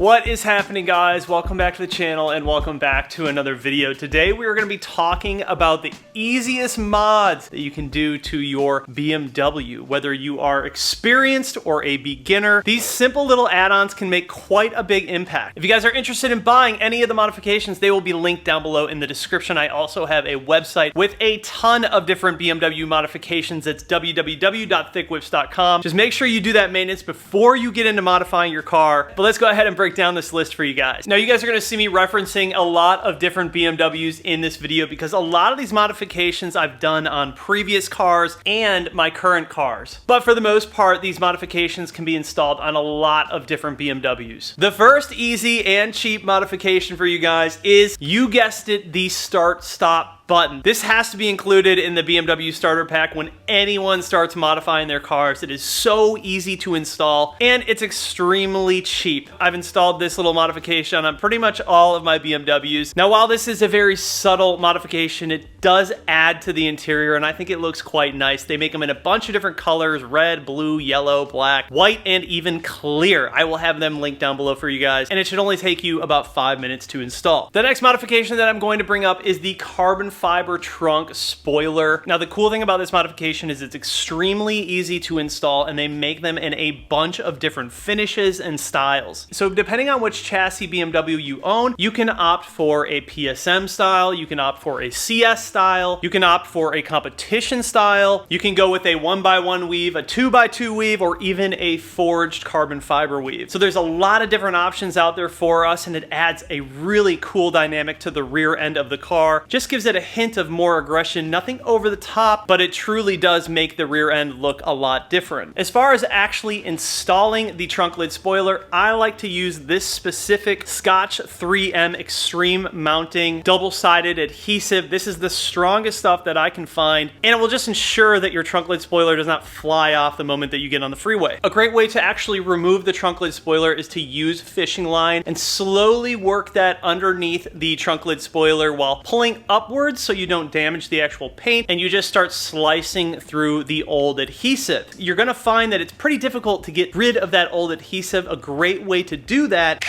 What is happening, guys? Welcome back to the channel and welcome back to another video. Today we are going to be talking about the easiest mods that you can do to your BMW. Whether you are experienced or a beginner, these simple little add-ons can make quite a big impact. If you guys are interested in buying any of the modifications, they will be linked down below in the description. I also have a website with a ton of different BMW modifications. It's www.thickwhips.com. Just make sure you do that maintenance before you get into modifying your car. But let's go ahead and break down this list for you guys. Now, you guys are going to see me referencing a lot of different BMWs in this video because a lot of these modifications I've done on previous cars and my current cars. But for the most part, these modifications can be installed on a lot of different BMWs. The first easy and cheap modification for you guys is, you guessed it, the start-stop button. This has to be included in the BMW starter pack when anyone starts modifying their cars. It is so easy to install and it's extremely cheap. I've installed this little modification on pretty much all of my BMWs. Now, while this is a very subtle modification, it does add to the interior and I think it looks quite nice. They make them in a bunch of different colors: red, blue, yellow, black, white, and even clear. I will have them linked down below for you guys, and it should only take you about 5 minutes to install. The next modification that I'm going to bring up is the carbon fiber trunk spoiler. Now, the cool thing about this modification is it's extremely easy to install and they make them in a bunch of different finishes and styles. So depending on which chassis BMW you own, you can opt for a PSM style, you can opt for a CS style, you can opt for a competition style, you can go with a 1x1 weave, a 2x2 weave, or even a forged carbon fiber weave. So there's a lot of different options out there for us, and it adds a really cool dynamic to the rear end of the car. Just gives it a hint of more aggression, nothing over the top, but it truly does make the rear end look a lot different. As far as actually installing the trunk lid spoiler, I like to use this specific Scotch 3M Extreme Mounting double-sided adhesive. This is the strongest stuff that I can find, and it will just ensure that your trunk lid spoiler does not fly off the moment that you get on the freeway. A great way to actually remove the trunk lid spoiler is to use fishing line and slowly work that underneath the trunk lid spoiler while pulling upwards so you don't damage the actual paint, and you just start slicing through the old adhesive. You're gonna find that it's pretty difficult to get rid of that old adhesive. A great way to do that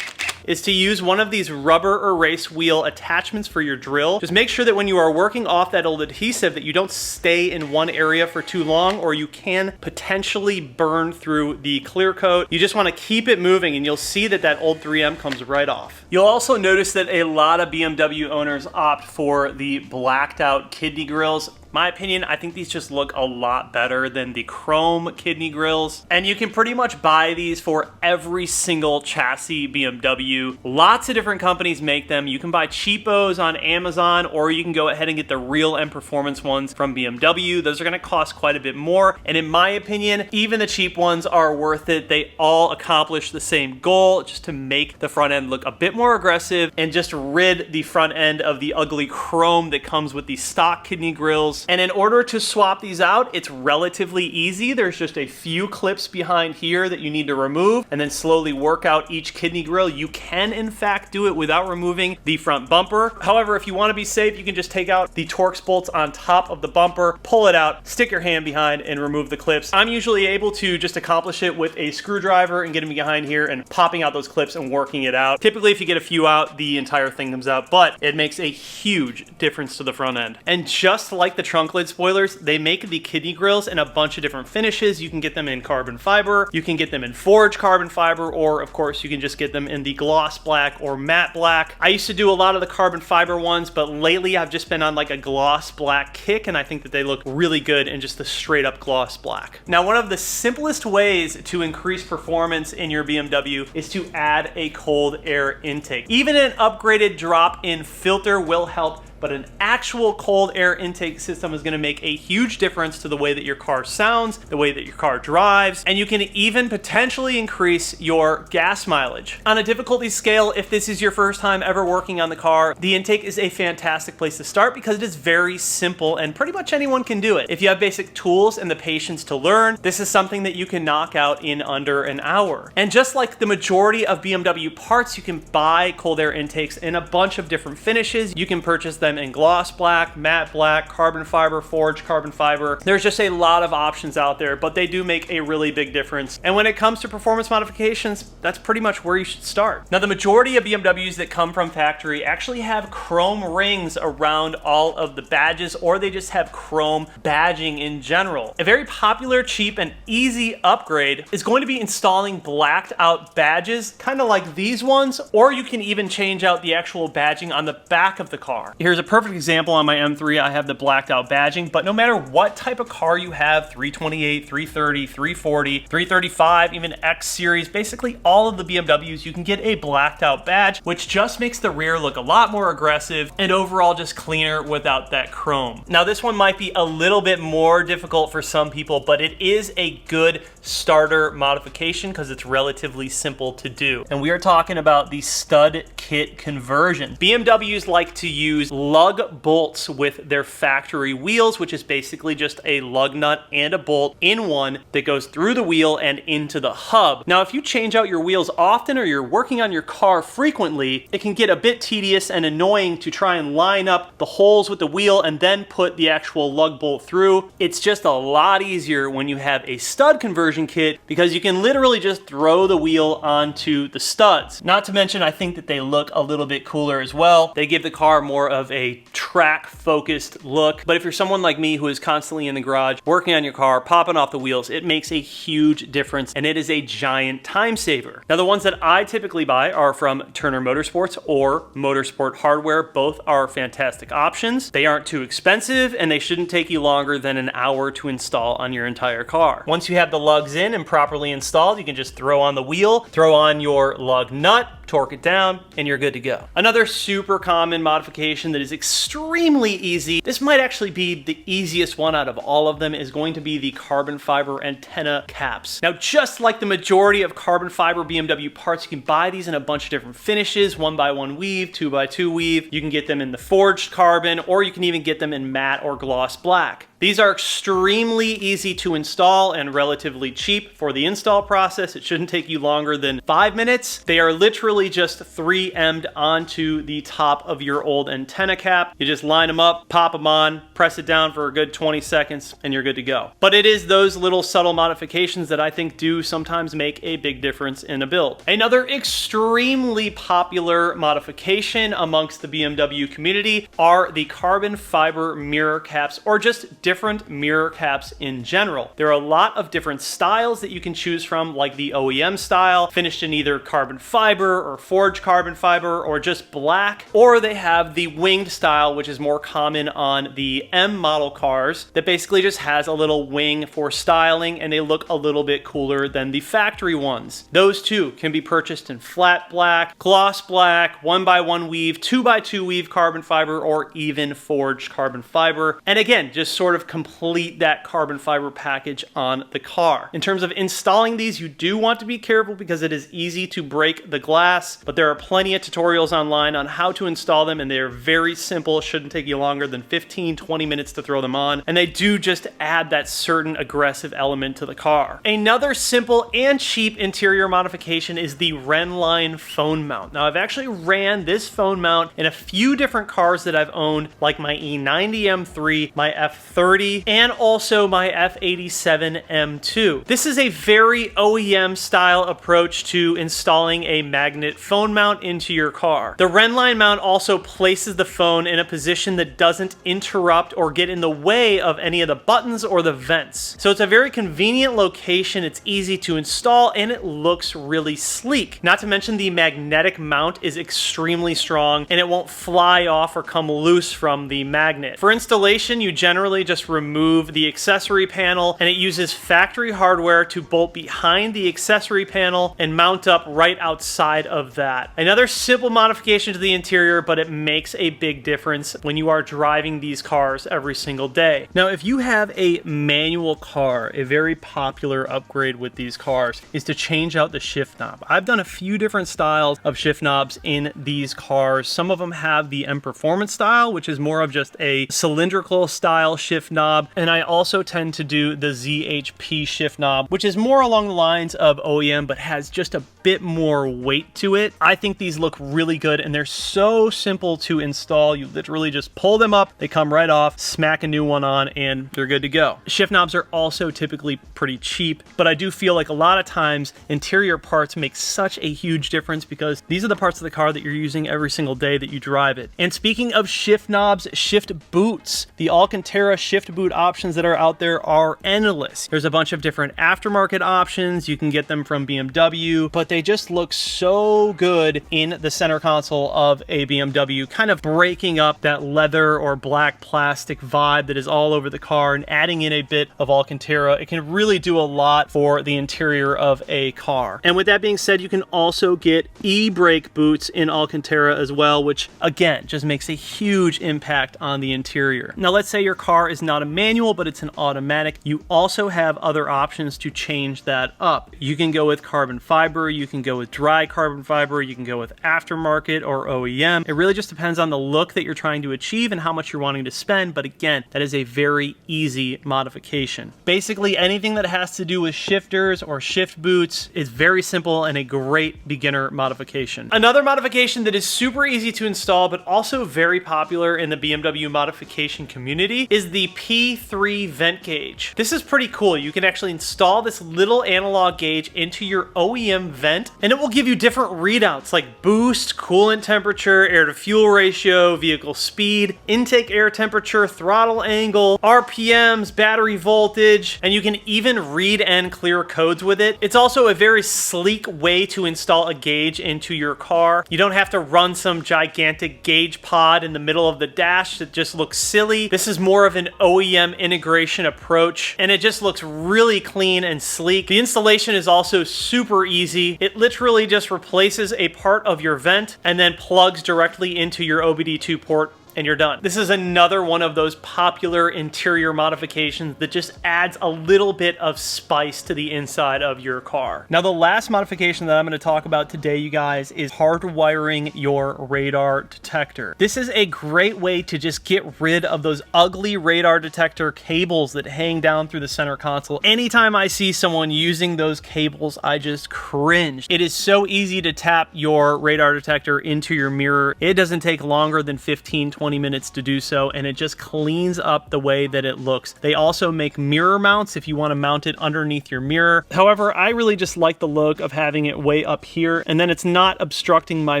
is to use one of these rubber erase wheel attachments for your drill. Just make sure that when you are working off that old adhesive that you don't stay in one area for too long, or you can potentially burn through the clear coat. You just want to keep it moving and you'll see that that old 3M comes right off. You'll also notice that a lot of BMW owners opt for the blacked out kidney grills. My opinion, I think these just look a lot better than the chrome kidney grills. And you can pretty much buy these for every single chassis BMW. Lots of different companies make them. You can buy cheapos on Amazon, or you can go ahead and get the real and performance ones from BMW. Those are gonna cost quite a bit more. And in my opinion, even the cheap ones are worth it. They all accomplish the same goal, just to make the front end look a bit more aggressive and just rid the front end of the ugly chrome that comes with the stock kidney grills. And in order to swap these out, it's relatively easy. There's just a few clips behind here that you need to remove and then slowly work out each kidney grill. You can in fact do it without removing the front bumper. However, if you want to be safe, you can just take out the Torx bolts on top of the bumper, pull it out, stick your hand behind, and remove the clips. I'm usually able to just accomplish it with a screwdriver and getting behind here and popping out those clips and working it out. Typically, if you get a few out, the entire thing comes out, but it makes a huge difference to the front end. And just like the trunk lid spoilers, they make the kidney grills in a bunch of different finishes. You can get them in carbon fiber, you can get them in forged carbon fiber, or of course you can just get them in the gloss black or matte black. I used to do a lot of the carbon fiber ones, but lately I've just been on like a gloss black kick, and I think that they look really good in just the straight up gloss black. Now, one of the simplest ways to increase performance in your BMW is to add a cold air intake. Even an upgraded drop-in filter will help, but an actual cold air intake system is going to make a huge difference to the way that your car sounds, the way that your car drives, and you can even potentially increase your gas mileage. On a difficulty scale, if this is your first time ever working on the car, the intake is a fantastic place to start because it is very simple and pretty much anyone can do it. If you have basic tools and the patience to learn, this is something that you can knock out in under an hour. And just like the majority of BMW parts, you can buy cold air intakes in a bunch of different finishes. You can purchase them them in gloss black, matte black, carbon fiber, forged carbon fiber. There's just a lot of options out there, but they do make a really big difference. And when it comes to performance modifications, that's pretty much where you should start. Now, the majority of BMWs that come from factory actually have chrome rings around all of the badges, or they just have chrome badging in general. A very popular, cheap, and easy upgrade is going to be installing blacked out badges, kind of like these ones, or you can even change out the actual badging on the back of the car. Here's a perfect example on my M3. I have the blacked out badging, but no matter what type of car you have, 328, 330, 340, 335, even X series, basically all of the BMWs, you can get a blacked out badge, which just makes the rear look a lot more aggressive and overall just cleaner without that chrome. Now, this one might be a little bit more difficult for some people, but it is a good starter modification because it's relatively simple to do. And we are talking about the stud kit conversion. BMWs like to use lug bolts with their factory wheels, which is basically just a lug nut and a bolt in one that goes through the wheel and into the hub. Now, if you change out your wheels often or you're working on your car frequently, it can get a bit tedious and annoying to try and line up the holes with the wheel and then put the actual lug bolt through. It's just a lot easier when you have a stud conversion kit because you can literally just throw the wheel onto the studs. Not to mention, I think that they look a little bit cooler as well. They give the car more of a track focused look. But if you're someone like me who is constantly in the garage working on your car, popping off the wheels, it makes a huge difference and it is a giant time saver. Now, the ones that I typically buy are from Turner Motorsports or Motorsport Hardware. Both are fantastic options. They aren't too expensive and they shouldn't take you longer than an hour to install on your entire car. Once you have the lugs in and properly installed, you can just throw on the wheel, throw on your lug nut, torque it down, and you're good to go. Another super common modification that is extremely easy, this might actually be the easiest one out of all of them, is going to be the carbon fiber antenna caps. Now, just like the majority of carbon fiber BMW parts, you can buy these in a bunch of different finishes, 1x1 weave, 2x2 weave. You can get them in the forged carbon, or you can even get them in matte or gloss black. These are extremely easy to install and relatively cheap for the install process. It shouldn't take you longer than 5 minutes. They are literally just 3M'd onto the top of your old antenna cap. You just line them up, pop them on, press it down for a good 20 seconds, and you're good to go. But it is those little subtle modifications that I think do sometimes make a big difference in a build. Another extremely popular modification amongst the BMW community are the carbon fiber mirror caps, or just different mirror caps in general. There are a lot of different styles that you can choose from, like the OEM style, finished in either carbon fiber or forged carbon fiber or just black, or they have the winged style, which is more common on the M model cars, that basically just has a little wing for styling and they look a little bit cooler than the factory ones. Those too can be purchased in flat black, gloss black, 1x1 weave, 2x2 weave carbon fiber, or even forged carbon fiber. And again, just sort of complete that carbon fiber package on the car. In terms of installing these, you do want to be careful because it is easy to break the glass, but there are plenty of tutorials online on how to install them and they are very simple. It shouldn't take you longer than 15-20 minutes to throw them on, and they do just add that certain aggressive element to the car. Another simple and cheap interior modification is the Reneon phone mount. Now, I've actually ran this phone mount in a few different cars that I've owned, like my E90 M3, my F30, and also my F87 M2. This is a very OEM style approach to installing a magnet phone mount into your car. The Reneon mount also places the phone in a position that doesn't interrupt or get in the way of any of the buttons or the vents. So it's a very convenient location, it's easy to install, and it looks really sleek. Not to mention the magnetic mount is extremely strong and it won't fly off or come loose from the magnet. For installation, you generally just remove the accessory panel and it uses factory hardware to bolt behind the accessory panel and mount up right outside of that. Another simple modification to the interior, but it makes a big difference when you are driving these cars every single day. Now, if you have a manual car, a very popular upgrade with these cars is to change out the shift knob. I've done a few different styles of shift knobs in these cars. Some of them have the M Performance style, which is more of just a cylindrical style shift knob, and I also tend to do the ZHP shift knob, which is more along the lines of OEM but has just a bit more weight to it. I think these look really good, and they're so simple to install. You literally just pull them up, they come right off, smack a new one on, and they're good to go. Shift knobs are also typically pretty cheap, but I do feel like a lot of times interior parts make such a huge difference because these are the parts of the car that you're using every single day that you drive it. And speaking of shift knobs, shift boots, the Alcantara shift boot options that are out there are endless. There's a bunch of different aftermarket options. You can get them from BMW, but they just look so good in the center console of a BMW, kind of breaking up that leather or black plastic vibe that is all over the car and adding in a bit of Alcantara. It can really do a lot for the interior of a car. And with that being said, you can also get e-brake boots in Alcantara as well, which again just makes a huge impact on the interior. Now let's say your car is not a manual but it's an automatic. You also have other options to change that up. You can go with carbon fiber, you can go with dry carbon fiber, you can go with aftermarket or OEM. It really just depends on the look that you're trying to achieve and how much you're wanting to spend, but again, that is a very easy modification. Basically anything that has to do with shifters or shift boots is very simple and a great beginner modification. Another modification that is super easy to install but also very popular in the BMW modification community is the P3 vent gauge. This is pretty cool. You can actually install this little analog gauge into your OEM vent and it will give you different readouts like boost, coolant temperature, air to fuel ratio, vehicle speed, intake air temperature, throttle angle, RPMs, battery voltage, and you can even read and clear codes with it. It's also a very sleek way to install a gauge into your car. You don't have to run some gigantic gauge pod in the middle of the dash that just looks silly. This is more of an OEM integration approach, and it just looks really clean and sleek. The installation is also super easy. It literally just replaces a part of your vent and then plugs directly into your OBD2 port and you're done. This is another one of those popular interior modifications that just adds a little bit of spice to the inside of your car. Now, the last modification that I'm going to talk about today, you guys, is hardwiring your radar detector. This is a great way to just get rid of those ugly radar detector cables that hang down through the center console. Anytime I see someone using those cables, I just cringe. It is so easy to tap your radar detector into your mirror. It doesn't take longer than 15-20 minutes to do so, and it just cleans up the way that it looks. They also make mirror mounts if you want to mount it underneath your mirror. However, I really just like the look of having it way up here, and then it's not obstructing my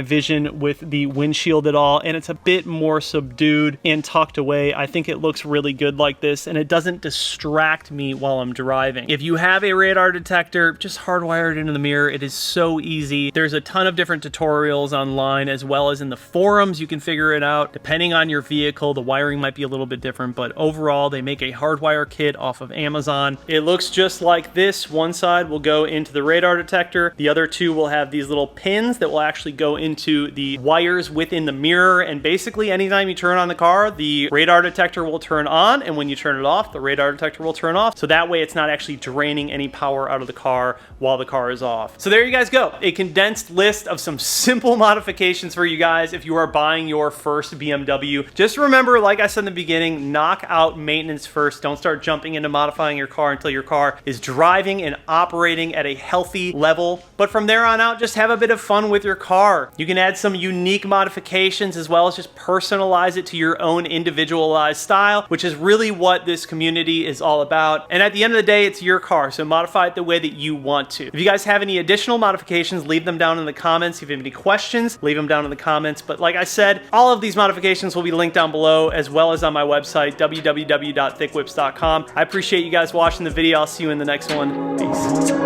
vision with the windshield at all, and it's a bit more subdued and tucked away. I think it looks really good like this, and it doesn't distract me while I'm driving. If you have a radar detector, just hardwire it into the mirror. It is so easy. There's a ton of different tutorials online as well as in the forums. You can figure it out. Depending on your vehicle, the wiring might be a little bit different, but overall they make a hardwire kit off of Amazon. It looks just like this. One side will go into the radar detector. The other two will have these little pins that will actually go into the wires within the mirror, and basically anytime you turn on the car, the radar detector will turn on, and when you turn it off, the radar detector will turn off, so that way it's not actually draining any power out of the car while the car is off. So there you guys go. A condensed list of some simple modifications for you guys if you are buying your first BMW. Just remember, like I said in the beginning, knock out maintenance first. Don't start jumping into modifying your car until your car is driving and operating at a healthy level. But from there on out, just have a bit of fun with your car. You can add some unique modifications as well as just personalize it to your own individualized style, which is really what this community is all about. And at the end of the day, it's your car, so modify it the way that you want to. If you guys have any additional modifications, leave them down in the comments. If you have any questions, leave them down in the comments. But like I said, all of these modifications will be linked down below, as well as on my website, www.thickwhips.com. I appreciate you guys watching the video. I'll see you in the next one. Peace.